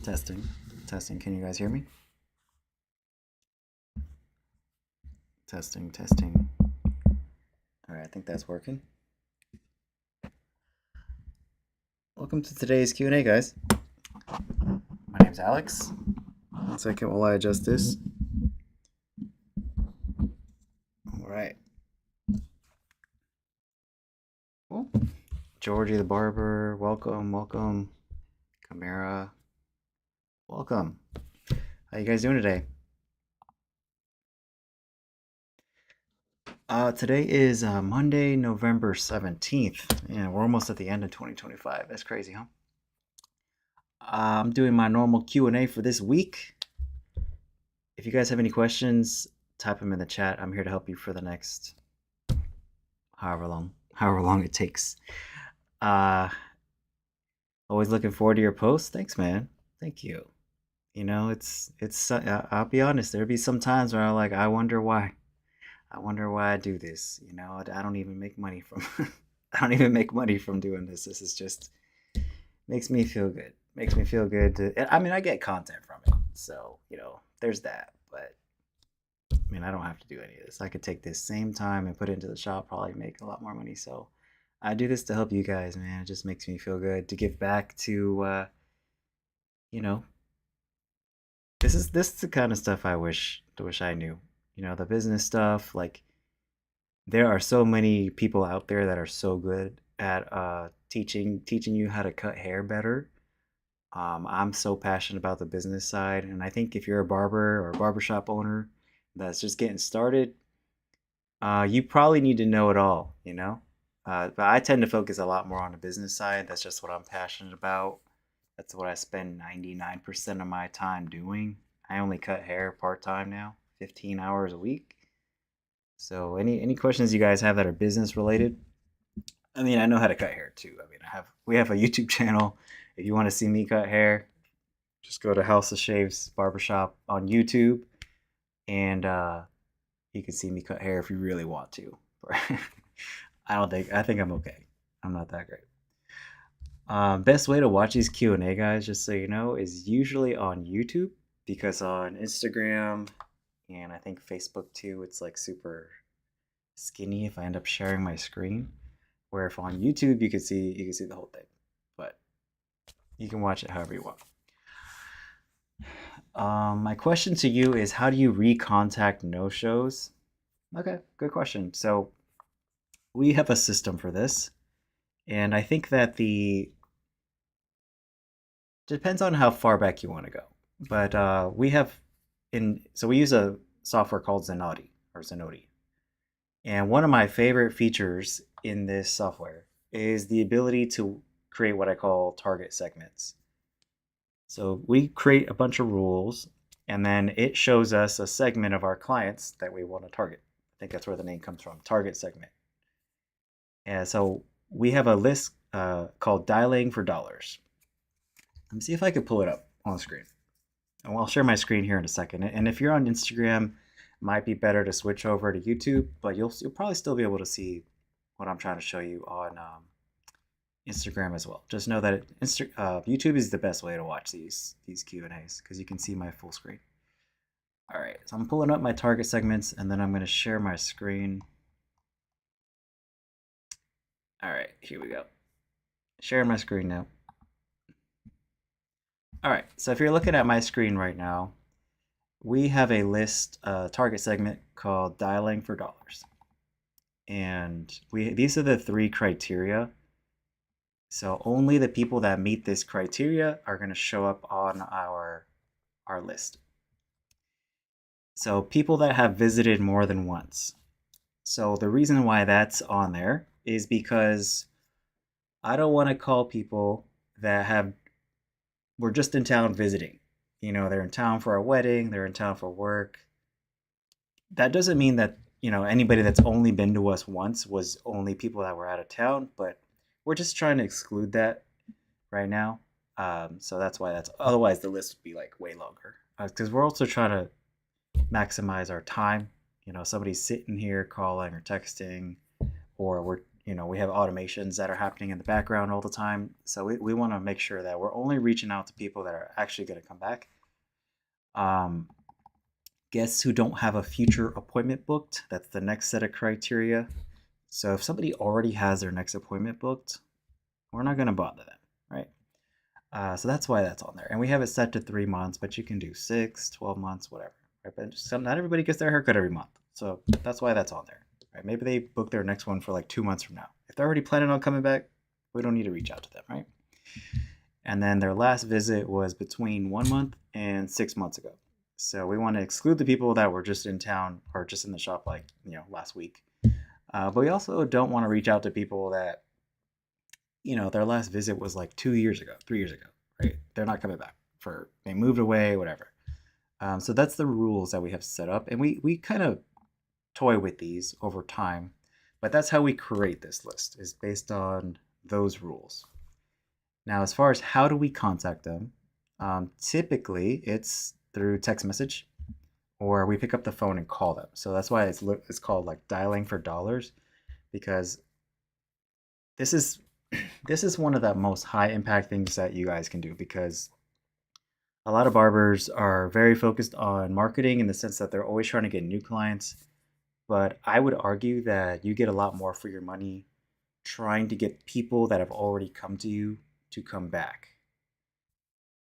Testing. Testing. Can you guys hear me? Testing. Testing. All right, I think that's working. Welcome to today's Q&A, guys. My name's Alex. 1 second while I adjust this. All right. Well, Georgie the Barber, welcome, welcome. Camara, welcome. How you guys doing today? Today is Monday, November 17th. Yeah, we're almost at the end of 2025. That's crazy, huh? I'm doing my normal Q&A for this week. If you guys have any questions, type them in the chat. I'm here to help you for the next however long it takes. Always looking forward to your posts. Thanks, man. Thank you. You know, I'll be honest, there'll be some times where I wonder why. I wonder why I do this. You know, I don't even make money from I don't even make money from doing this. This is just makes me feel good. Makes me feel good to, I mean, I get content from it. So, there's that. But I mean, I don't have to do any of this. I could take this same time and put it into the shop, probably make a lot more money. So, I do this to help you guys, man. It just makes me feel good to give back to you know, this is the kind of stuff I wish I knew. The business stuff, like there are so many people out there that are so good at teaching you how to cut hair better. I'm so passionate about the business side, and I think if you're a barber or a barbershop owner that's just getting started, you probably need to know it all, But I tend to focus a lot more on the business side. That's just what I'm passionate about. That's what I spend 99% of my time doing. I only cut hair part time now, 15 hours a week. So any questions you guys have that are business related? I mean, I know how to cut hair too. I mean, we have a YouTube channel. If you want to see me cut hair, just go to House of Shaves Barbershop on YouTube, and you can see me cut hair if you really want to. I think I'm okay. I'm not that great. Best way to watch these Q&A, guys, just so you know, is usually on YouTube, because on Instagram and I think Facebook too, it's like super skinny if I end up sharing my screen. Where if on YouTube you can see the whole thing, but you can watch it however you want. My question to you is, how do you recontact no-shows? Okay, good question. So we have a system for this, and I think that the depends on how far back you want to go. But we use a software called Zenoti. And one of my favorite features in this software is the ability to create what I call target segments. So we create a bunch of rules, and then it shows us a segment of our clients that we want to target. I think that's where the name comes from, target segment. And so we have a list called Dialing for Dollars. Let me see if I can pull it up on the screen. And I'll share my screen here in a second. And if you're on Instagram, it might be better to switch over to YouTube, but you'll probably still be able to see what I'm trying to show you on Instagram as well. Just know that YouTube is the best way to watch these Q&As, because you can see my full screen. All right, so I'm pulling up my target segments, and then I'm going to share my screen. All right, here we go. Sharing my screen now. All right, so if you're looking at my screen right now, we have a list, target segment called Dialing for Dollars. And these are the 3 criteria. So only the people that meet this criteria are going to show up on our list. So people that have visited more than once. So the reason why that's on there is because I don't want to call people that were just in town visiting. They're in town for a wedding, they're in town for work. That doesn't mean that, anybody that's only been to us once was only people that were out of town, but we're just trying to exclude that right now. So that's why otherwise the list would be like way longer. Because we're also trying to maximize our time. Somebody's sitting here calling or texting, or we're we have automations that are happening in the background all the time. So we want to make sure that we're only reaching out to people that are actually going to come back. Um, Guests who don't have a future appointment booked, that's the next set of criteria. So if somebody already has their next appointment booked, we're not going to bother them, right? So that's why that's on there. And we have it set to 3 months, but you can do 6, 12 months, whatever. Right? But not everybody gets their haircut every month. So that's why that's on there. Right? Maybe they book their next one for like 2 months from now. If they're already planning on coming back, we don't need to reach out to them, right? And then their last visit was between 1 month and 6 months ago. So we want to exclude the people that were just in town or just in the shop like, last week. But we also don't want to reach out to people that, their last visit was like 2 years ago, 3 years ago, right? They're not coming back they moved away, whatever. So that's the rules that we have set up. And we kind of toy with these over time, but that's how we create this list, is based on those rules. Now, as far as how do we contact them, typically it's through text message, or we pick up the phone and call them. So that's why it's called like dialing for dollars, because this is one of the most high impact things that you guys can do, because a lot of barbers are very focused on marketing in the sense that they're always trying to get new clients. But I would argue that you get a lot more for your money trying to get people that have already come to you to come back.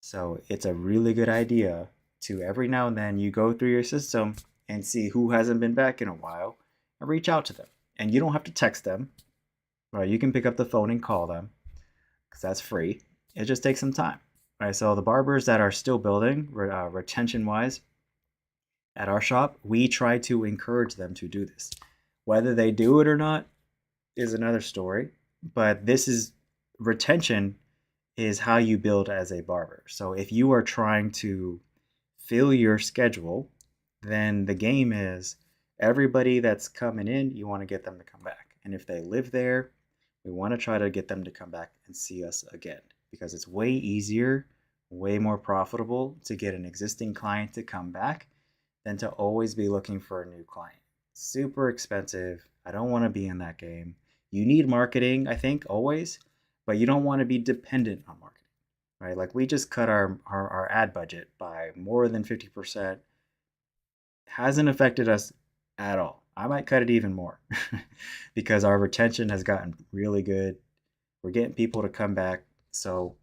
So it's a really good idea to every now and then you go through your system and see who hasn't been back in a while and reach out to them. And you don't have to text them, right? You can pick up the phone and call them because that's free. It just takes some time, right? So the barbers that are still building retention wise at our shop, we try to encourage them to do this. Whether they do it or not is another story, but retention is how you build as a barber. So if you are trying to fill your schedule, then the game is everybody that's coming in, you want to get them to come back. And if they live there, we want to try to get them to come back and see us again, because it's way easier, way more profitable to get an existing client to come back than to always be looking for a new client. Super expensive. I don't want to be in that game. You need marketing, I think, always, but you don't want to be dependent on marketing, right? Like we just cut our ad budget by more than 50%. Hasn't affected us at all. I might cut it even more because our retention has gotten really good. We're getting people to come back. So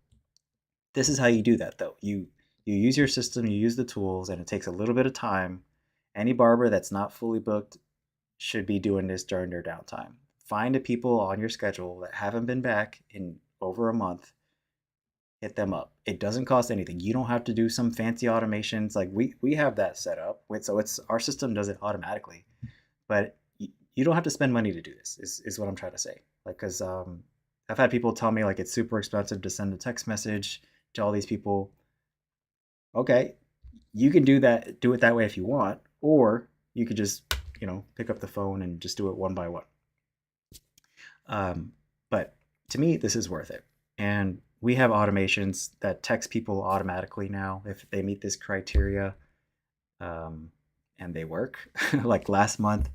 this is how you do that, though. You use your system, you use the tools, and it takes a little bit of time. Any barber that's not fully booked should be doing this during their downtime. Find the people on your schedule that haven't been back in over a month. Hit them up. It doesn't cost anything. You don't have to do some fancy automations. Like we have that set up. So our system does it automatically, but you don't have to spend money to do this. Is what I'm trying to say. Like because I've had people tell me like it's super expensive to send a text message to all these people. Okay, you can do that. Do it that way if you want, or you could just pick up the phone and just do it one by one. But to me, this is worth it. And we have automations that text people automatically now if they meet this criteria, and they work. Like last month,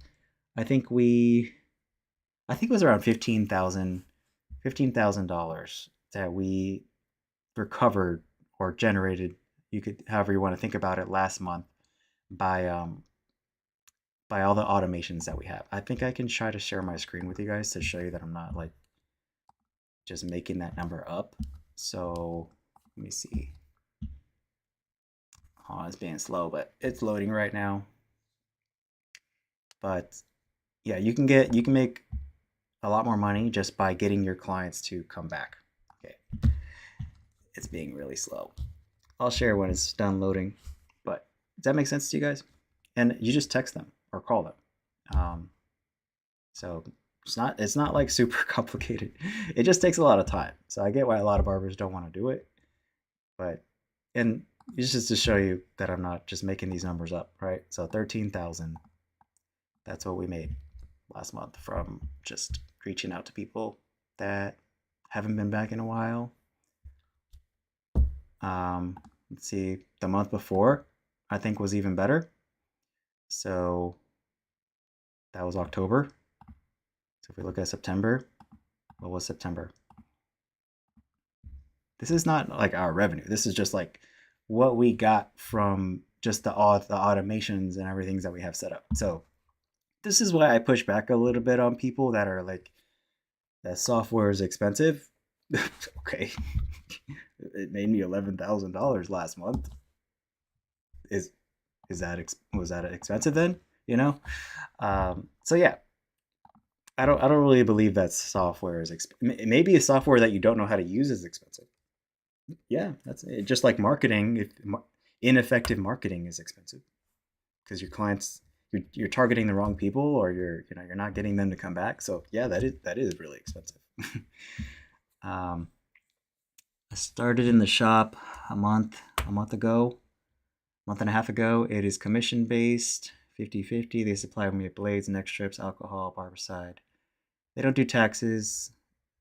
I think it was around $15,000 that we recovered or generated. You could, however you want to think about it, last month by all the automations that we have. I think I can try to share my screen with you guys to show you that I'm not like just making that number up. So let me see. Oh, it's being slow, but it's loading right now. But yeah, you can make a lot more money just by getting your clients to come back. Okay. It's being really slow. I'll share when it's done loading. But does that make sense to you guys? And you just text them or call them. So it's not like super complicated. It just takes a lot of time. So I get why a lot of barbers don't want to do it. And it's just to show you that I'm not just making these numbers up, right? So 13,000. That's what we made last month from just reaching out to people that haven't been back in a while. Let's see, the month before I think was even better. So that was October. So if we look at September, What was September? This is not like our revenue. This is just like what we got from just the automations and everything that we have set up. So this is why I push back a little bit on people that are like that software is expensive. Okay, it made me $11,000 last month. Is was that expensive then? You know. So yeah, I don't really believe that software is maybe a software that you don't know how to use is expensive. Yeah, that's it. Just like marketing. If ineffective marketing is expensive because your clients you're targeting the wrong people or you're not getting them to come back. So yeah, that is really expensive. um, I started in the shop a month ago, month and a half ago. It is commission based, 50-50. They supply me with blades, neck strips, alcohol, barber side. They don't do taxes.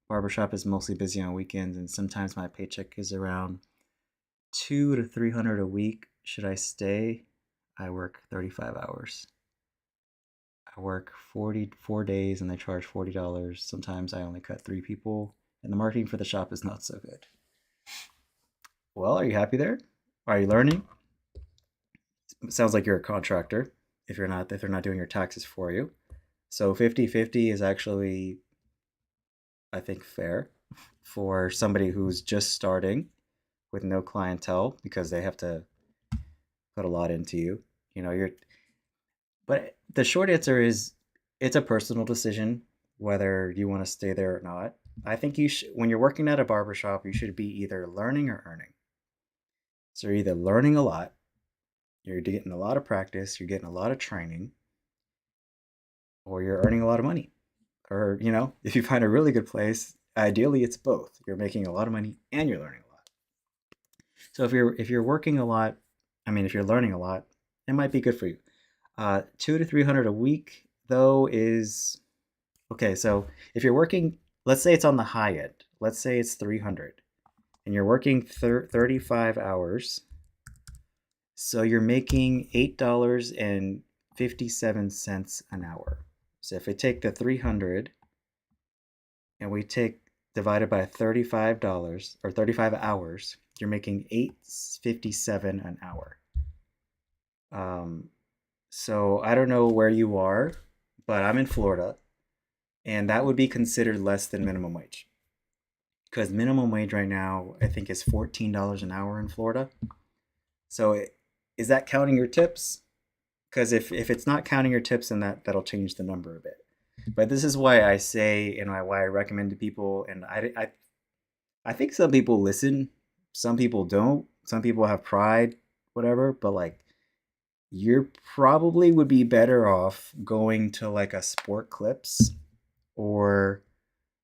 Barbershop is mostly busy on weekends, and sometimes my paycheck is around 200 to 300 a week. Should I stay? I work 35 hours. I work 44 days and they charge $40. Sometimes I only cut 3 people, and the marketing for the shop is not so good. Well, are you happy there? Are you learning? It sounds like you're a contractor if they're not doing your taxes for you. So 50-50 is actually, I think, fair for somebody who's just starting with no clientele because they have to put a lot into you. You're but the short answer is it's a personal decision whether you want to stay there or not. I think when you're working at a barbershop, you should be either learning or earning. So you're either learning a lot, you're getting a lot of practice, you're getting a lot of training, or you're earning a lot of money. Or, if you find a really good place, ideally it's both. You're making a lot of money and you're learning a lot. So if you're working a lot, if you're learning a lot, it might be good for you. 200 to 300 a week though is okay. So if you're working, let's say it's on the high end. Let's say it's 300, and you're working 35 hours. So you're making $8.57 an hour. So if we take the 300 and we take divided by $35 or 35 hours, you're making 8.57 an hour. So I don't know where you are, but I'm in Florida, and that would be considered less than minimum wage. Because minimum wage right now, I think, is $14 an hour in Florida. So is that counting your tips? Because if it's not counting your tips, then that'll change the number a bit. But this is why I say and why I recommend to people, and I think some people listen, some people don't, some people have pride, whatever. But like, you probably would be better off going to like a Sport Clips or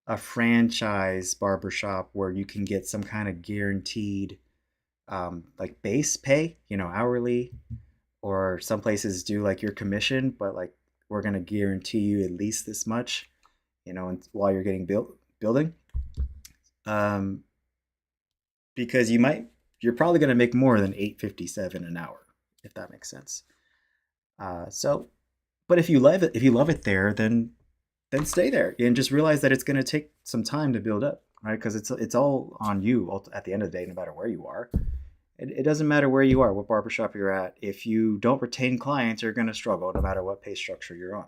a franchise barbershop where you can get some kind of guaranteed like base pay, hourly, or some places do like your commission, but like we're gonna guarantee you at least this much, while you're getting building, um, because you're probably gonna make more than 8.57 an hour, if that makes sense. So, but if you love it there, then stay there and just realize that it's gonna take some time to build up, right? Because it's all on you at the end of the day, no matter where you are. It doesn't matter where you are, what barbershop you're at. If you don't retain clients, you're going to struggle no matter what pay structure you're on.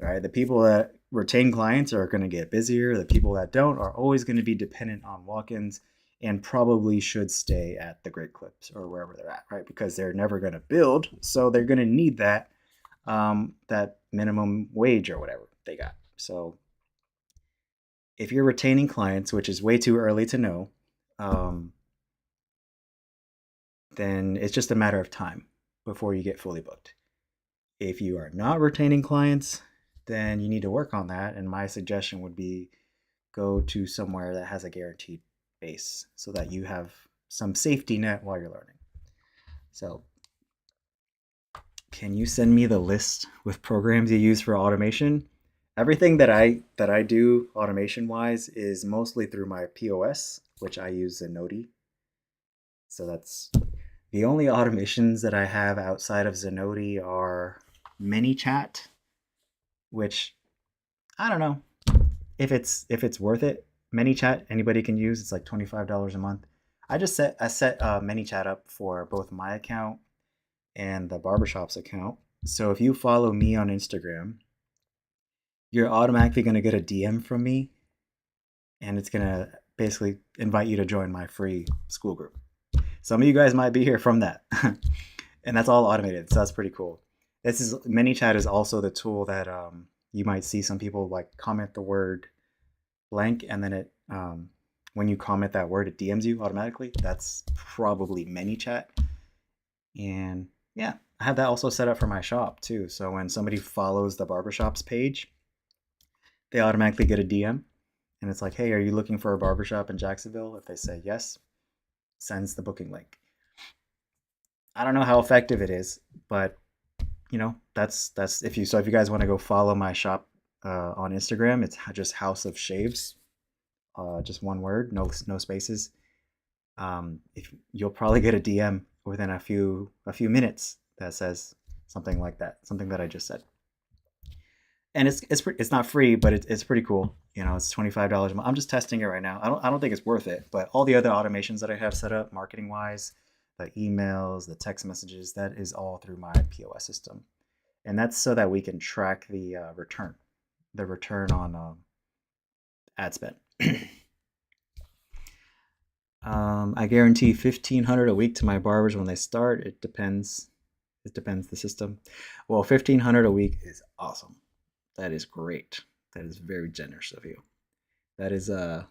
Right? The people that retain clients are going to get busier. The people that don't are always going to be dependent on walk-ins and probably should stay at the Great Clips or wherever they're at, right? Because they're never going to build, so they're going to need that minimum wage or whatever they got. So if you're retaining clients, which is way too early to know, then it's just a matter of time before you get fully booked. If you are not retaining clients, then you need to work on that. And my suggestion would be go to somewhere that has a guaranteed base so that you have some safety net while you're learning. So, can you send me the list with programs you use for automation? Everything that I do automation wise is mostly through my POS, which I use Zenoti. So that's the only automations that I have outside of Zenoti are ManyChat, which I don't know. if it's worth it, ManyChat anybody can use. It's like $25 a month. I set ManyChat up for both my account and the Barbershop's account. So if you follow me on Instagram, you're automatically gonna get a DM from me, and it's gonna basically invite you to join my free Skool group. Some of you guys might be here from that, and that's all automated. So that's pretty cool. This is ManyChat is also the tool that you might see some people like comment the word blank, and then it when you comment that word, it DMs you automatically. That's probably ManyChat, and yeah, I have that also set up for my shop too. So when somebody follows the Barbershop's page, they automatically get a DM, and it's like, hey, are you looking for a barbershop in Jacksonville? If they say yes, sends the booking link. I don't know how effective it is, but that's if you guys want to go follow my shop on Instagram, it's just House of Shaves, just one word, no spaces. If you'll probably get a DM within a few minutes that says something like that, something that I just said. And it's not free, but it's pretty cool. It's $25 a month. I'm just testing it right now. I don't think it's worth it, but all the other automations that I have set up, marketing wise, the emails, the text messages, that is all through my POS system, and that's so that we can track the return on ad spend. I guarantee 1,500 a week to my barbers when they start. It depends. It depends the system. Well, 1,500 a week is awesome. That is great. That is very generous of you. That is I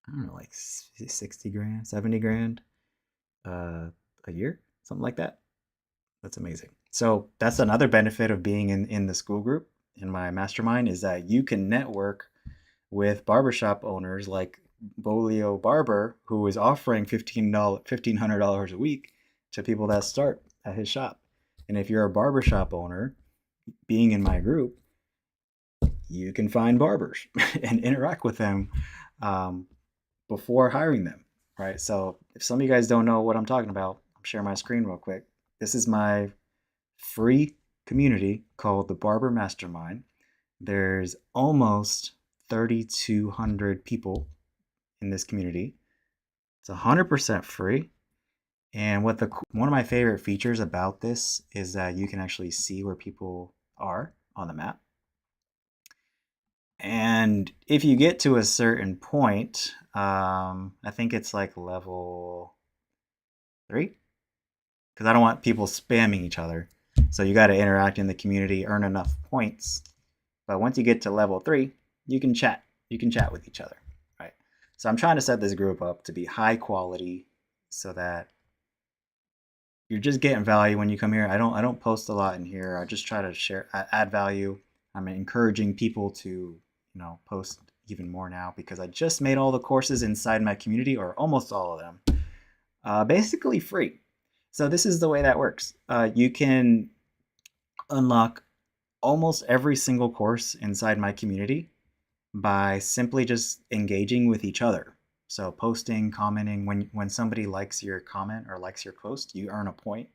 don't know, like 60 grand, 70 grand a year, something like that. That's amazing. So that's another benefit of being in the Skool group in my mastermind, is that you can network with barbershop owners like Bolio Barber, who is offering $1,500 a week to people that start at his shop. And if you're a barbershop owner, being in my group, you can find barbers and interact with them before hiring them, right? So if some of you guys don't know what I'm talking about, I'm sharing my screen real quick. This is my free community called the Barber Mastermind. There's almost 3,200 people in this community. It's 100% free. And one of my favorite features about this is that you can actually see where people are on the map. And if you get to a certain point, I think it's like level 3, because I don't want people spamming each other. So you got to interact in the community, earn enough points. But once you get to level 3, you can chat. You can chat with each other, right? So I'm trying to set this group up to be high quality, so that you're just getting value when you come here. I don't post a lot in here. I just try to share, add value. I'm encouraging people to post even more now, because I just made all the courses inside my community, or almost all of them, basically free. So this is the way that works. You can unlock almost every single course inside my community by simply just engaging with each other. So posting, commenting. When somebody likes your comment or likes your post, you earn a point.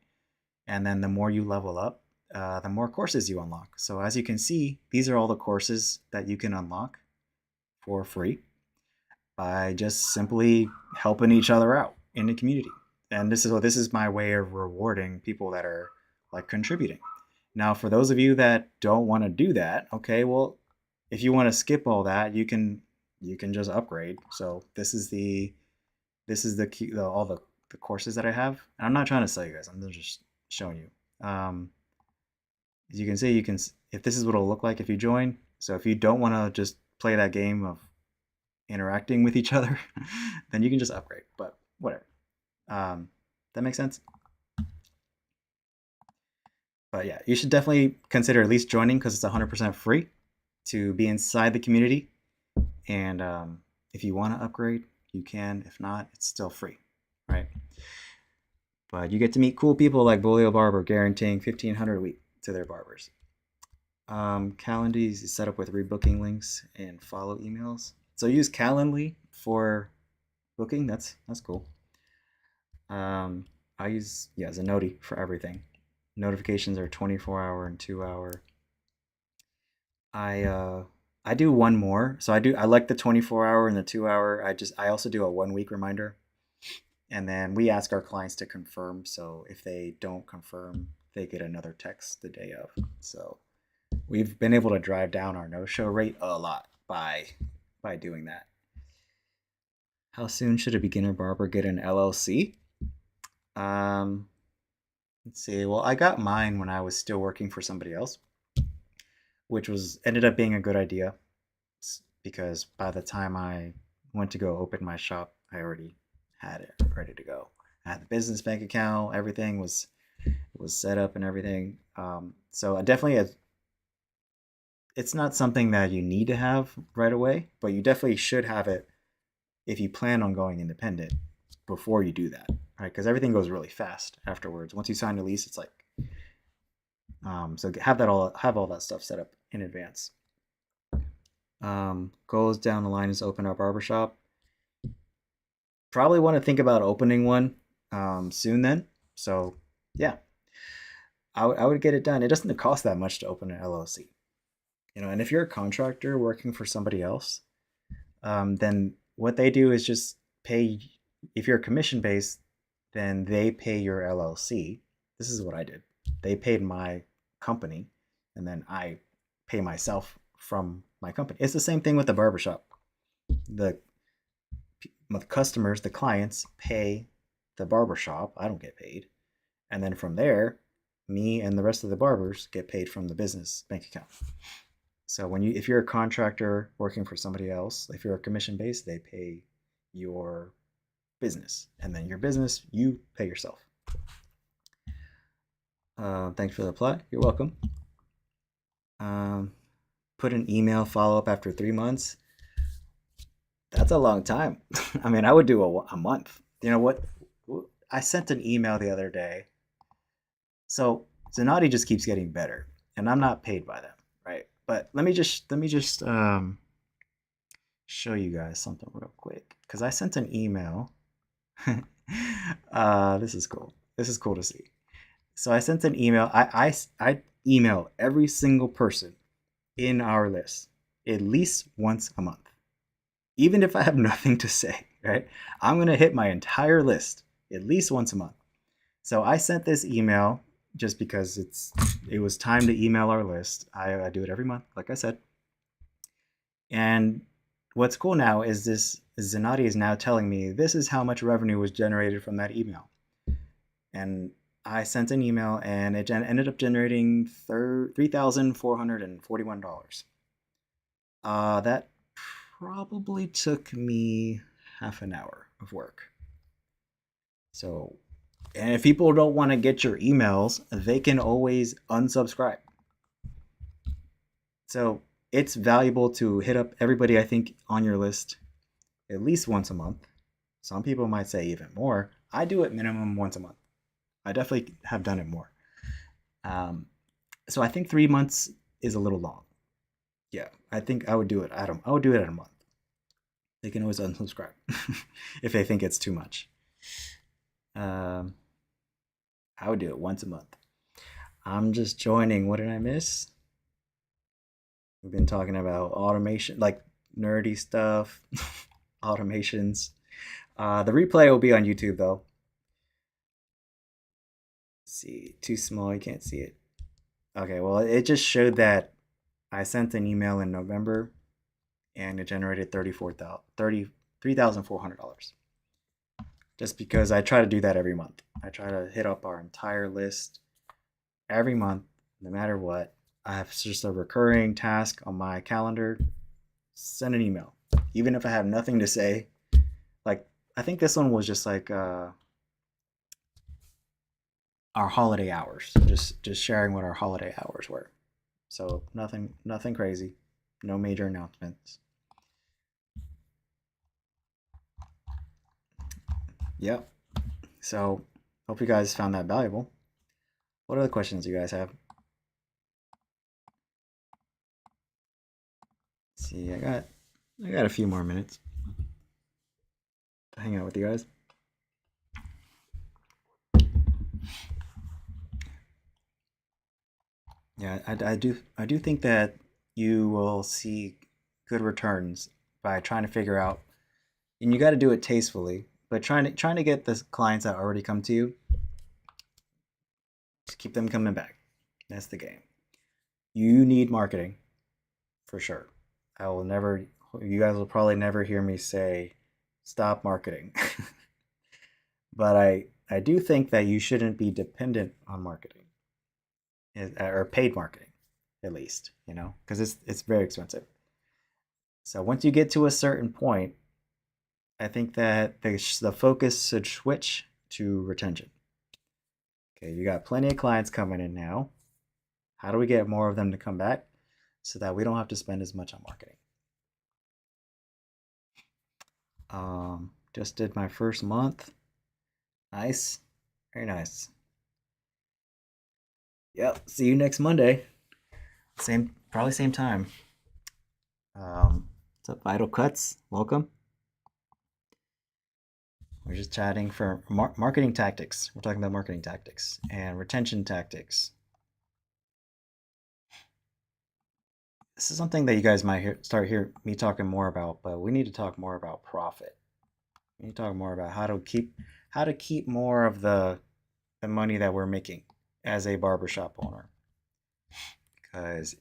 And then the more you level up, the more courses you unlock. So as you can see, these are all the courses that you can unlock for free by just simply helping each other out in the community. And this is my way of rewarding people that are like contributing. Now, for those of you that don't want to do that, okay, well, if you want to skip all that, you can just upgrade. So this is the key, all the courses that I have. And I'm not trying to sell you guys. I'm just showing you. As you can see, if this is what it'll look like if you join. So if you don't want to just play that game of interacting with each other, then you can just upgrade. But whatever. That makes sense. But yeah, you should definitely consider at least joining, because it's 100% free to be inside the community. And if you want to upgrade, you can. If not, it's still free, right? But you get to meet cool people like Bolio Barber, guaranteeing 1,500 a week to their barbers. Calendly is set up with rebooking links and follow emails. So use Calendly for booking. That's cool. I use Zenoti for everything. Notifications are 24-hour and 2-hour. I I do one more. So I like the 24-hour and the 2 hour. I also do a 1 week reminder. And then we ask our clients to confirm. So if they don't confirm, they get another text the day of. So we've been able to drive down our no-show rate a lot by doing that. How soon should a beginner barber get an LLC? Um, let's see. Well, I got mine when I was still working for somebody else, which was ended up being a good idea because by the time I went to go open my shop, I already had it ready to go. I had the business bank account, everything was set up and everything. So I definitely, it's not something that you need to have right away, but you definitely should have it if you plan on going independent before you do that, right? Because everything goes really fast afterwards. Once you sign a lease, it's like, so have all that stuff set up in advance. Goals down the line is open our barbershop. Probably want to think about opening one soon then. So yeah, I would get it done. It doesn't cost that much to open an LLC, and if you're a contractor working for somebody else, then what they do is just pay. If you're commission based, then they pay your LLC. This is what I did. They paid my company, and then I pay myself from my company. It's the same thing with the barbershop. The customers, the clients, pay the barbershop. I don't get paid. And then from there, me and the rest of the barbers get paid from the business bank account. So if you're a contractor working for somebody else, if you're a commission based, they pay your business, and then your business, you pay yourself. Thanks for the reply. You're welcome. Put an email follow up after 3 months. That's a long time. I mean, I would do a month. You know what? I sent an email the other day. So Zenati just keeps getting better, and I'm not paid by them, right? But let me just show you guys something real quick, because I sent an email. This is cool. This is cool to see. So I sent an email. I email every single person in our list at least once a month, even if I have nothing to say. Right? I'm gonna hit my entire list at least once a month. So I sent this email just because it was time to email our list. I do it every month, like I said. And what's cool now is this Zenati is now telling me this is how much revenue was generated from that email. And I sent an email, and it ended up generating $3,441. That probably took me half an hour of work. So, and if people don't want to get your emails, they can always unsubscribe. So it's valuable to hit up everybody, I think, on your list at least once a month. Some people might say even more. I do it minimum once a month. I definitely have done it more. So I think 3 months is a little long. Yeah, I think I would do it at a month. They can always unsubscribe if they think it's too much. I would do it once a month. I'm just joining. What did I miss? We've been talking about automation, like nerdy stuff, automations. The replay will be on YouTube though. Let's see, too small, you can't see it. Okay, well, it just showed that I sent an email in November, and it generated $33,400. Just because I try to do that every month. I try to hit up our entire list every month, no matter what. I have just a recurring task on my calendar. Send an email, even if I have nothing to say. Like, I think this one was just like our holiday hours. Just sharing what our holiday hours were. So nothing crazy. No major announcements. Yep. So hope you guys found that valuable. What other questions do you guys have? Let's see, I got a few more minutes to hang out with you guys. Yeah, I do think that you will see good returns by trying to figure out, and you got to do it tastefully, but trying to get the clients that already come to you, just keep them coming back. That's the game. You need marketing for sure. I will never. You guys will probably never hear me say stop marketing, but I do think that you shouldn't be dependent on marketing or paid marketing, at least, because it's very expensive. So once you get to a certain point, I think that the focus should switch to retention. Okay, you got plenty of clients coming in now. How do we get more of them to come back so that we don't have to spend as much on marketing? Just did my first month. Nice. Very nice. Yep. See you next Monday. Probably same time. What's up, Vital Cuts? Welcome. We're just chatting for marketing tactics. We're talking about marketing tactics and retention tactics. This is something that you guys might start hear me talking more about, but we need to talk more about profit. We need to talk more about how to keep more of the money that we're making as a barbershop owner, because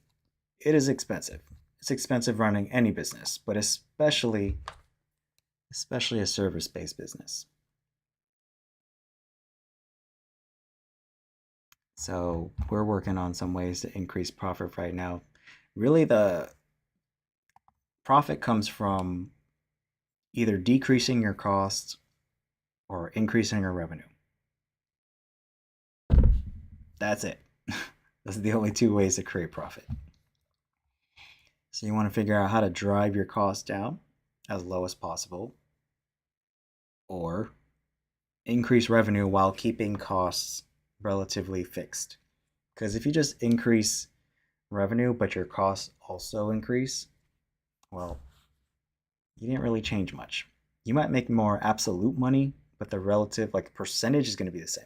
it is expensive. It's expensive running any business, but especially a service-based business. So we're working on some ways to increase profit right now. Really, the profit comes from either decreasing your costs or increasing your revenue. That's it. Those are the only two ways to create profit. So you want to figure out how to drive your costs down as low as possible, or increase revenue while keeping costs relatively fixed. Because if you just increase revenue but your costs also increase, well, you didn't really change much. You might make more absolute money, but the relative percentage is going to be the same.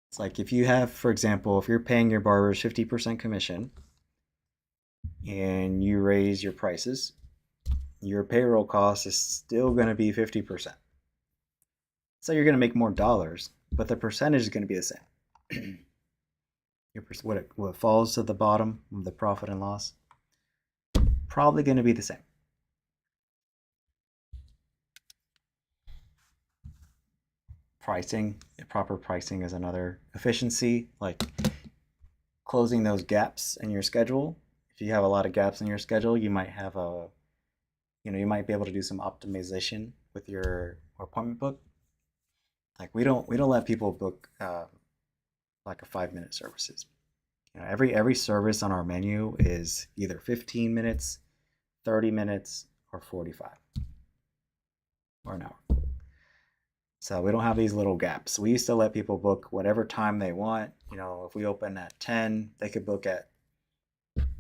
It's like if you have, for example, if you're paying your barbers 50% commission and you raise your prices, your payroll cost is still going to be 50%. So you're going to make more dollars, but the percentage is going to be the same. What falls to the bottom of the profit and loss, probably going to be the same. Proper pricing is another efficiency, like closing those gaps in your schedule. If you have a lot of gaps in your schedule, you might have you might be able to do some optimization with your appointment book. Like we don't let people book like a 5-minute services. Every service on our menu is either 15 minutes, 30 minutes, or 45, or an hour. So we don't have these little gaps. We used to let people book whatever time they want. If we open at 10, they could book at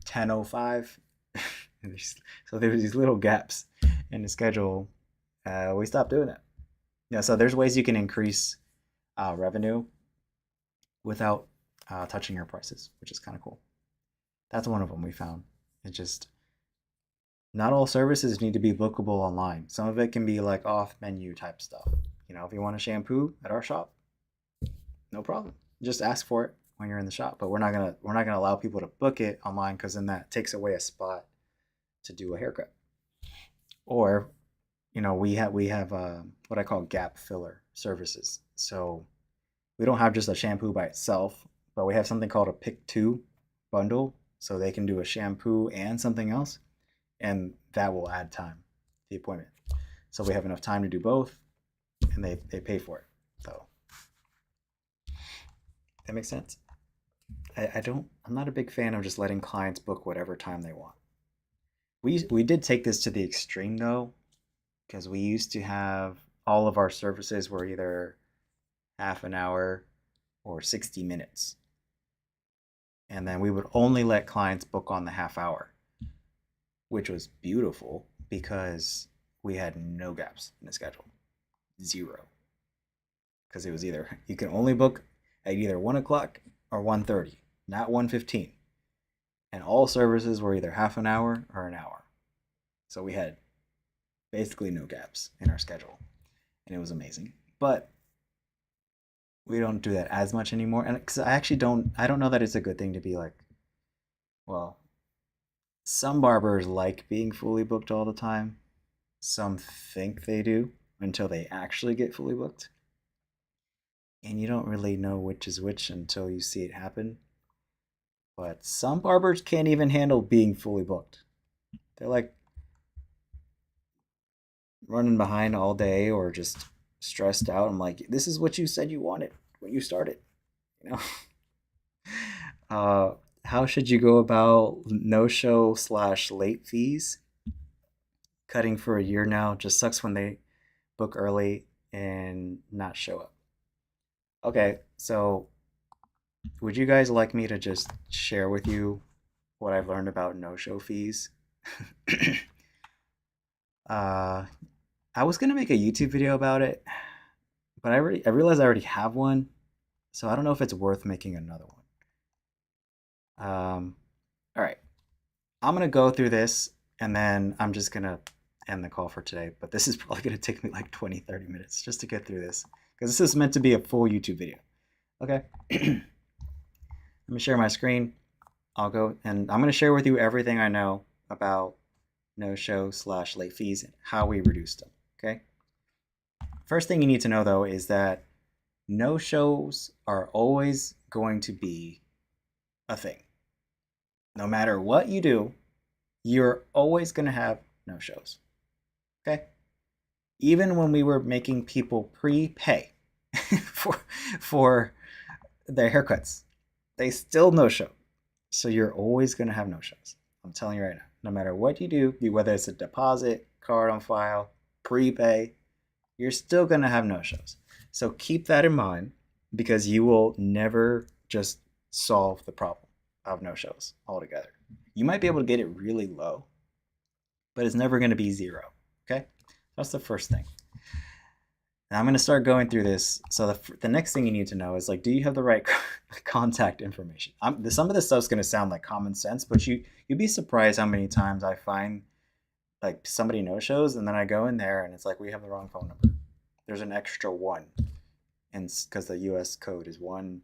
10:05. So there were these little gaps in the schedule. We stopped doing that. So there's ways you can increase revenue without touching your prices, which is kind of cool. That's one of them we found. It's just not all services need to be bookable online. Some of it can be like off menu type stuff. If you want a shampoo at our shop, no problem. Just ask for it when you're in the shop. But we're not gonna allow people to book it online, because then that takes away a spot to do a haircut. Or, we have what I call gap filler services. So we don't have just a shampoo by itself, but we have something called a pick two bundle. So they can do a shampoo and something else, and that will add time to the appointment. So we have enough time to do both, and they pay for it. So that makes sense. I'm not a big fan of just letting clients book whatever time they want. We did take this to the extreme though, because we used to have all of our services were either half an hour or 60 minutes. And then we would only let clients book on the half hour, which was beautiful because we had no gaps in the schedule. 0. Because it was you can only book at either 1 o'clock or 1:30, not 1:15. and all services were either half an hour or an hour. So we had basically no gaps in our schedule, and it was amazing. But we don't do that as much anymore, and because I don't know that it's a good thing to be like, well, some barbers like being fully booked all the time. Some think they do until they actually get fully booked. And you don't really know which is which until you see it happen. But some barbers can't even handle being fully booked. They're like running behind all day or just stressed out. I'm like, this is what you said you wanted when you started, you know? Uh, how should you go about no show slash late fees? Cutting for a year now just sucks when they book early and not show up. Okay, so would you guys like me to just share with you what I've learned about no-show fees? uh, I was gonna make a YouTube video about it, but I realized I already have one, so I don't know if it's worth making another one. All right, I'm gonna go through this and then I'm just gonna end the call for today. But this is probably gonna take me like 20, 30 minutes just to get through this because this is meant to be a full YouTube video. Okay. Let me share my screen. I'll go and I'm going to share with you everything I know about no show slash late fees and how we reduce them. Okay. First thing you need to know though is that no shows are always going to be a thing. No matter what you do, you're always going to have no shows. Okay. Even when we were making people prepay for for their haircuts, they still no show. So you're always going to have no shows. I'm telling you right now. No matter what you do, whether it's a deposit, card on file, prepay, you're still going to have no shows. So keep that in mind because you will never just solve the problem of no shows altogether. You might be able to get it really low, but it's never going to be zero. Okay? That's the first thing. And I'm going to start going through this. So the next thing you need to know is like, do you have the right contact information? Some of this stuff's going to sound like common sense, but you'd be surprised how many times I find like somebody no shows and then I go in there and it's like, we have the wrong phone number. There's an extra one. And because the US code is one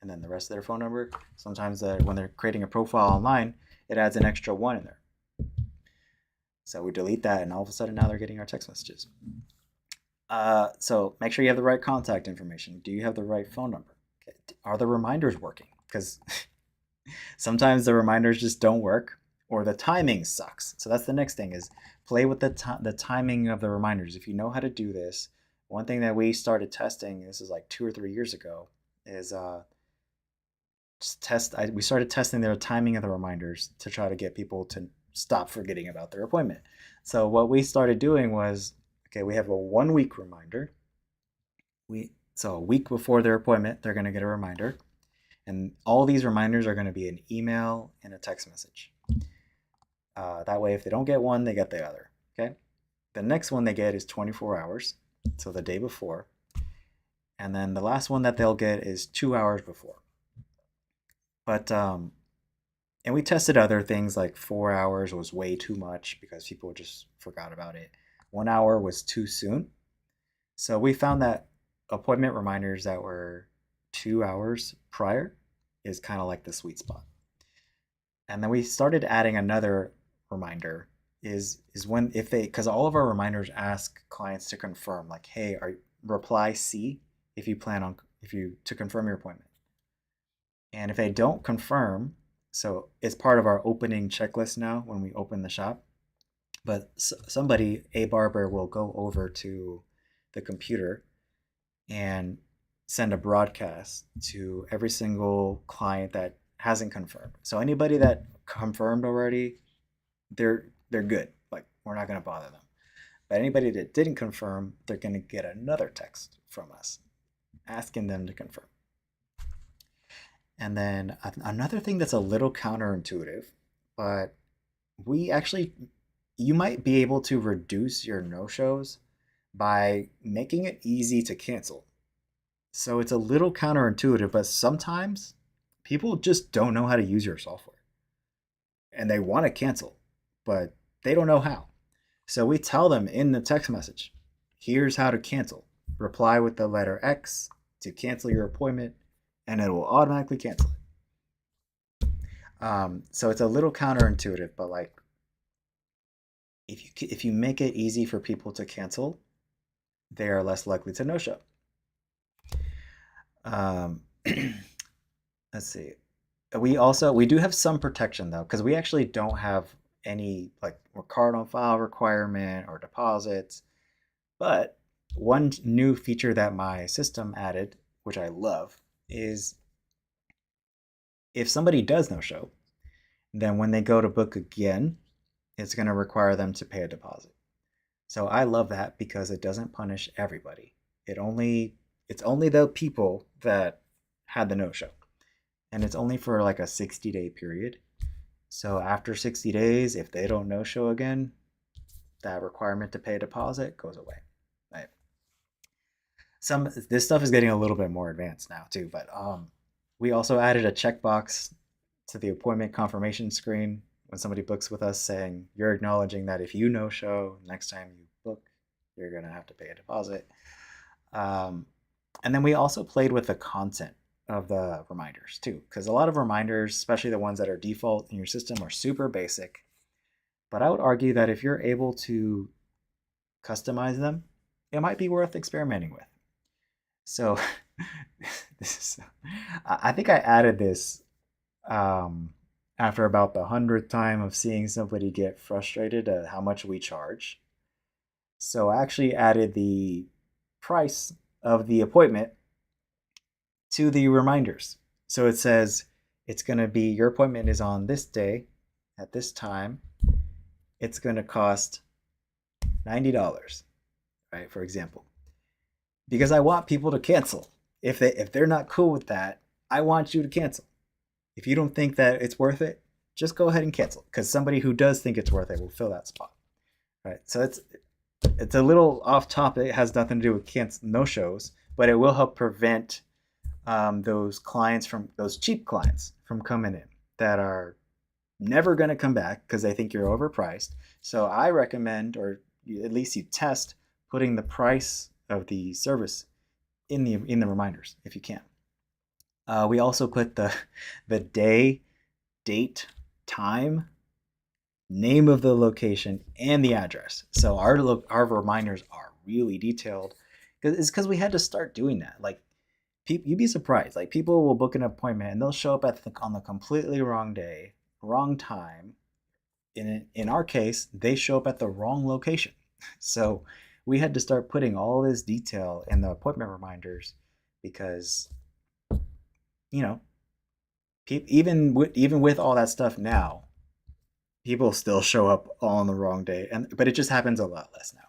and then the rest of their phone number, sometimes when they're creating a profile online, it adds an extra one in there. So we delete that and all of a sudden now they're getting our text messages. So make sure you have the right contact information. Do you have the right phone number? Okay. Are the reminders working? Because sometimes the reminders just don't work or the timing sucks. So that's the next thing is play with the timing of the reminders. If you know how to do this, one thing that we started testing, this is like 2 or 3 years ago, is we started testing the timing of the reminders to try to get people to stop forgetting about their appointment. So what we started doing was, okay, we have a 1 week reminder. So a week before their appointment, they're going to get a reminder. And all these reminders are going to be an email and a text message. That way, if they don't get one, they get the other. Okay. The next one they get is 24 hours. So the day before. And then the last one that they'll get is 2 hours before. But, and we tested other things like 4 hours was way too much because people just forgot about it. 1 hour was too soon. So we found that appointment reminders that were 2 hours prior is kind of like the sweet spot. And then we started adding another reminder is when if they because all of our reminders ask clients to confirm like, hey, reply C if you to confirm your appointment. And if they don't confirm, so it's part of our opening checklist now when we open the shop. But a barber will go over to the computer and send a broadcast to every single client that hasn't confirmed. So anybody that confirmed already, they're good. Like we're not going to bother them. But anybody that didn't confirm, they're going to get another text from us asking them to confirm. And then another thing that's a little counterintuitive, but you might be able to reduce your no-shows by making it easy to cancel. So it's a little counterintuitive, but sometimes people just don't know how to use your software. and they want to cancel, but they don't know how. So we tell them in the text message, here's how to cancel. Reply with the letter X to cancel your appointment, and it will automatically cancel it. So it's a little counterintuitive, but like if you make it easy for people to cancel, they are less likely to no show. Um, let's see. We do have some protection though, because we actually don't have any like card on file requirement or deposits. But one new feature that my system added, which I love, is if somebody does no show, then when they go to book again, it's going to require them to pay a deposit. So I love that because it doesn't punish everybody. It's only the people that had the no show. And it's only for like a 60-day period. So after 60 days, if they don't no show again, that requirement to pay a deposit goes away. Right. This stuff is getting a little bit more advanced now too, but we also added a checkbox to the appointment confirmation screen when somebody books with us saying you're acknowledging that if you no show next time you book, you're gonna have to pay a deposit. And then we also played with the content of the reminders too, because a lot of reminders, especially the ones that are default in your system, are super basic. But I would argue that if you're able to customize them, it might be worth experimenting with. So I think I added this after about the 100th time of seeing somebody get frustrated at how much we charge. So I actually added the price of the appointment to the reminders. So it says it's going to be your appointment is on this day at this time. It's going to cost $90, right? For example, because I want people to cancel. If they're not cool with that, I want you to cancel. If you don't think that it's worth it, just go ahead and cancel, because somebody who does think it's worth it will fill that spot, right? So it's a little off topic. It has nothing to do with no shows, but it will help prevent those cheap clients from coming in that are never going to come back because they think you're overpriced. So I recommend, or at least you test, putting the price of the service in the reminders if you can. We also put the day, date, time, name of the location, and the address. So our reminders are really detailed. It's because we had to start doing that. Like, you'd be surprised. Like, people will book an appointment and they'll show up on the completely wrong day, wrong time. In our case, they show up at the wrong location. So we had to start putting all this detail in the appointment reminders because, you know, even with all that stuff now, people still show up on the wrong day, but it just happens a lot less now.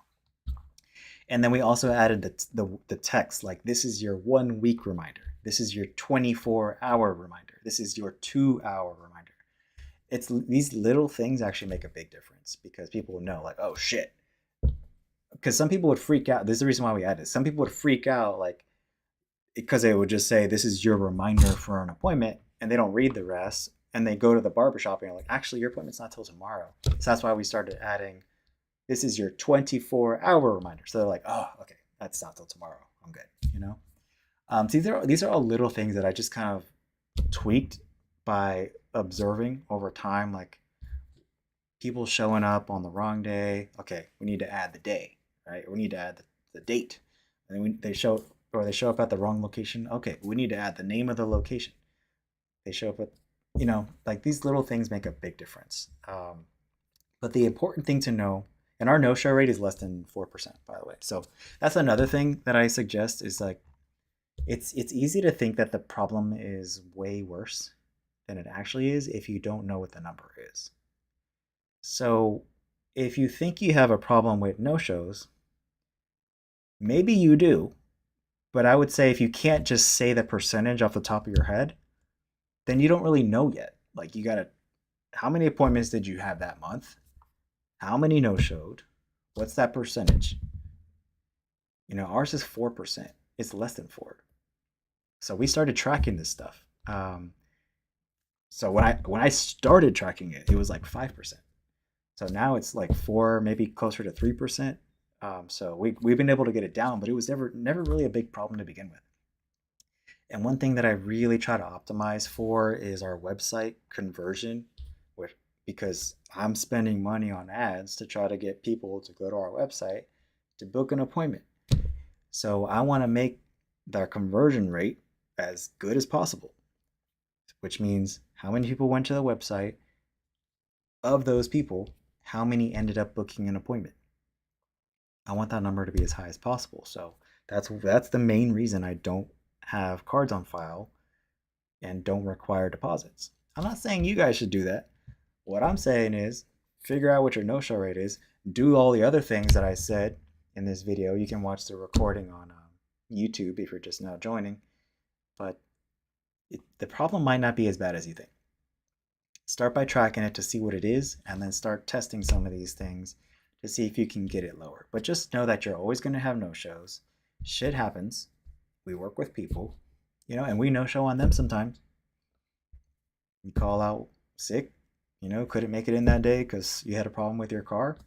And then we also added the text, like, this is your 1 week reminder. This is your 24-hour reminder. This is your 2-hour reminder. It's these little things actually make a big difference because people will know, like, oh shit. Because some people would freak out. This is the reason why we added it. Some people would freak out, like, because they would just say, this is your reminder for an appointment, and they don't read the rest, and they go to the barbershop and you're like, actually, your appointment's not till tomorrow. So that's why we started adding, this is your 24-hour reminder. So they're like, oh, okay, that's not till tomorrow. I'm good, you know? So these are all little things that I just kind of tweaked by observing over time, like people showing up on the wrong day. Okay, we need to add the day, right? We need to add the date. And then they show up at the wrong location. Okay, we need to add the name of the location. They show up at, like, these little things make a big difference. But the important thing to know, and our no-show rate is less than 4%, by the way. So that's another thing that I suggest is, like, it's easy to think that the problem is way worse than it actually is if you don't know what the number is. So if you think you have a problem with no-shows, maybe you do, but I would say if you can't just say the percentage off the top of your head, then you don't really know yet. Like, how many appointments did you have that month? How many no-showed? What's that percentage? Ours is 4%. It's less than 4. So we started tracking this stuff. So when I started tracking it, it was like 5%. So now it's like 4, maybe closer to 3%. So we've been able to get it down, but it was never really a big problem to begin with. And one thing that I really try to optimize for is our website conversion, which, because I'm spending money on ads to try to get people to go to our website to book an appointment. So I want to make their conversion rate as good as possible, which means how many people went to the website. Of those people, how many ended up booking an appointment? I want that number to be as high as possible. So that's the main reason I don't have cards on file and don't require deposits. I'm not saying you guys should do that. What I'm saying is figure out what your no-show rate is. Do all the other things that I said in this video. You can watch the recording on YouTube if you're just now joining. But the problem might not be as bad as you think. Start by tracking it to see what it is, and then start testing some of these things to see if you can get it lower. But just know that you're always going to have no-shows. Shit happens. We work with people, and we no-show on them sometimes. You call out sick, couldn't make it in that day because you had a problem with your car.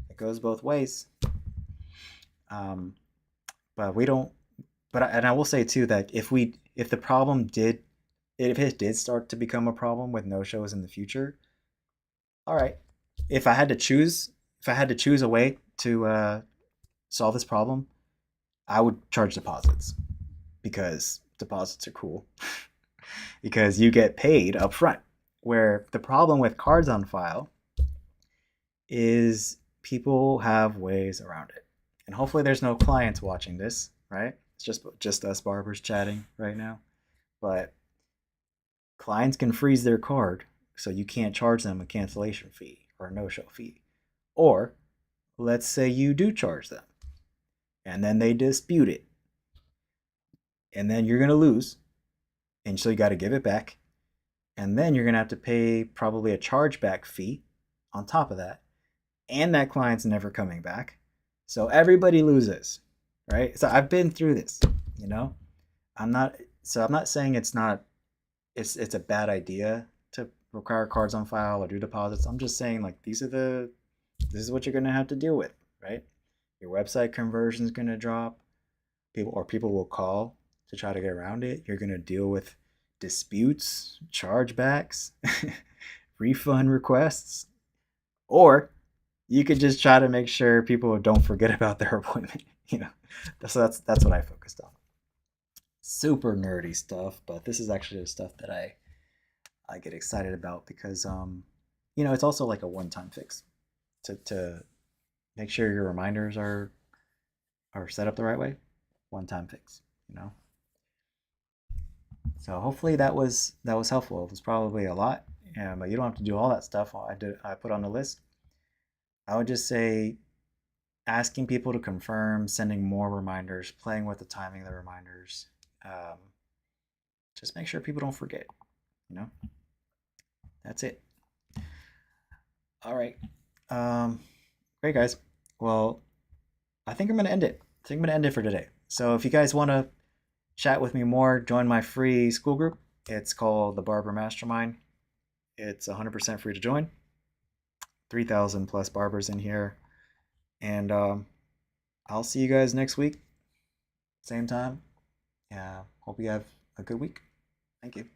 It goes both ways. But we don't. And I will say too that if the problem did, if it did start to become a problem with no shows in the future, all right. If I had to choose a way to solve this problem, I would charge deposits because deposits are cool because you get paid up front. Where the problem with cards on file is people have ways around it. And hopefully there's no clients watching this, right? It's just us barbers chatting right now. But clients can freeze their card, so you can't charge them a cancellation fee or a no-show fee. Or let's say you do charge them, and then they dispute it. And then you're going to lose. And so you got to give it back. And then you're going to have to pay probably a chargeback fee on top of that. And that client's never coming back. So everybody loses, right? So I've been through this, I'm not saying it's a bad idea to require cards on file or do deposits. I'm just saying like this is what you're going to have to deal with, right? Your website conversion is going to drop. People will call to try to get around it. You're going to deal with disputes, chargebacks, refund requests, or you could just try to make sure people don't forget about their appointment. So that's what I focused on. Super nerdy stuff, but this is actually the stuff that I get excited about because it's also like a one-time fix to make sure your reminders are set up the right way. One-time fix, So hopefully that was helpful. It was probably a lot, but you don't have to do all that stuff I put on the list. I would just say asking people to confirm, sending more reminders, playing with the timing of the reminders. Just make sure people don't forget. That's it. All right. Great, guys. Well, I think I'm going to end it. For today. So if you guys want to chat with me more, join my free Skool group. It's called the Barber Mastermind. It's 100% free to join. 3,000 plus barbers in here. And I'll see you guys next week. Same time. Yeah. Hope you have a good week. Thank you.